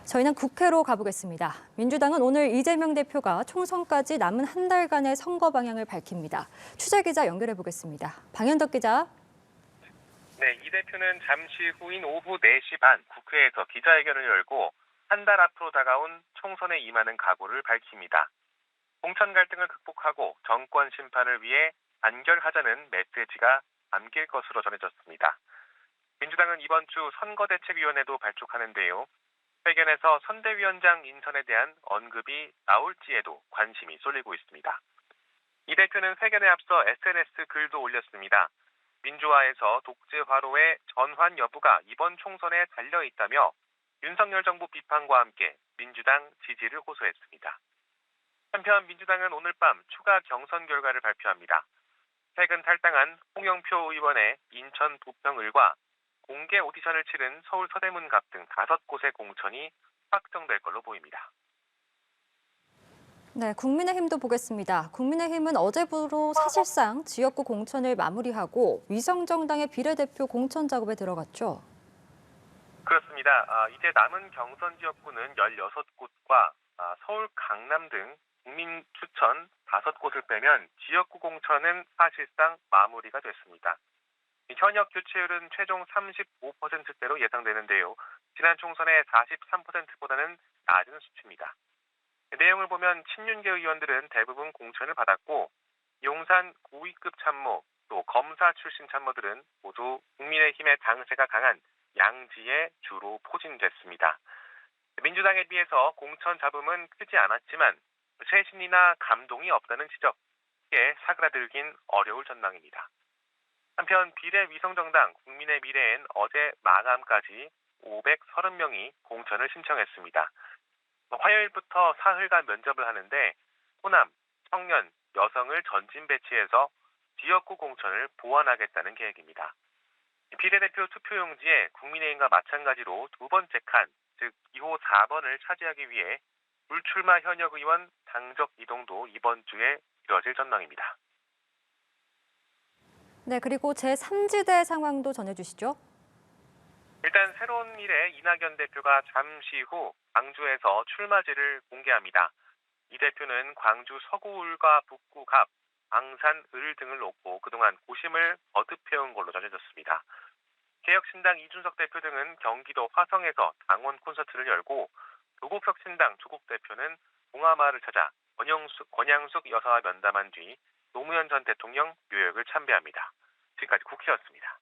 저희는 국회로 가보겠습니다. 민주당은 오늘 이재명 대표가 총선까지 남은 한 달간의 선거 방향을 밝힙니다. 취재 기자 연결해 보겠습니다. 방현덕 기자. 네, 이 대표는 잠시 후인 오후 4시 반 국회에서 기자회견을 열고 한 달 앞으로 다가온 총선에 임하는 각오를 밝힙니다. 공천 갈등을 극복하고 정권 심판을 위해 단결하자는 메시지가 담길 것으로 전해졌습니다. 민주당은 이번 주 선거대책위원회도 발족하는데요. 회견에서 선대위원장 인선에 대한 언급이 나올지에도 관심이 쏠리고 있습니다. 이 대표는 회견에 앞서 SNS 글도 올렸습니다. 민주화에서 독재화로의 전환 여부가 이번 총선에 달려 있다며 윤석열 정부 비판과 함께 민주당 지지를 호소했습니다. 한편 민주당은 오늘 밤 추가 경선 결과를 발표합니다. 최근 탈당한 홍영표 의원의 인천 부평을과 공개 오디션을 치른 서울 서대문갑 등 5곳의 공천이 확정될 걸로 보입니다. 네, 국민의힘도 보겠습니다. 국민의힘은 어제부로 사실상 지역구 공천을 마무리하고 위성정당의 비례대표 공천 작업에 들어갔죠. 그렇습니다. 이제 남은 경선 지역구는 16곳과 서울, 강남 등 국민 추천 5곳을 빼면 지역구 공천은 사실상 마무리가 됐습니다. 현역 교체율은 최종 35%대로 예상되는데요. 지난 총선의 43%보다는 낮은 수치입니다. 내용을 보면 친윤계 의원들은 대부분 공천을 받았고 용산 고위급 참모 또 검사 출신 참모들은 모두 국민의힘의 당세가 강한 양지에 주로 포진됐습니다. 민주당에 비해서 공천 잡음은 크지 않았지만 쇄신이나 감동이 없다는 지적에 사그라들긴 어려울 전망입니다. 한편 비례위성정당 국민의 미래엔 어제 마감까지 530명이 공천을 신청했습니다. 화요일부터 사흘간 면접을 하는데 호남, 청년, 여성을 전진 배치해서 지역구 공천을 보완하겠다는 계획입니다. 비례대표 투표용지에 국민의힘과 마찬가지로 두 번째 칸, 즉 2호 4번을 차지하기 위해 불출마 현역 의원 당적 이동도 이번 주에 이뤄질 전망입니다. 네, 그리고 제3지대 상황도 전해주시죠. 일단 새로운 미래 이낙연 대표가 잠시 후 광주에서 출마지를 공개합니다. 이 대표는 광주 서구을과 북구갑, 광산, 을 등을 놓고 그동안 고심을 거듭해온 걸로 전해졌습니다. 개혁신당 이준석 대표 등은 경기도 화성에서 당원 콘서트를 열고 조국혁신당 조국 대표는 봉하마을을 찾아 권양숙 여사와 면담한 뒤 노무현 전 대통령 묘역을 참배합니다. 지금까지 국회였습니다.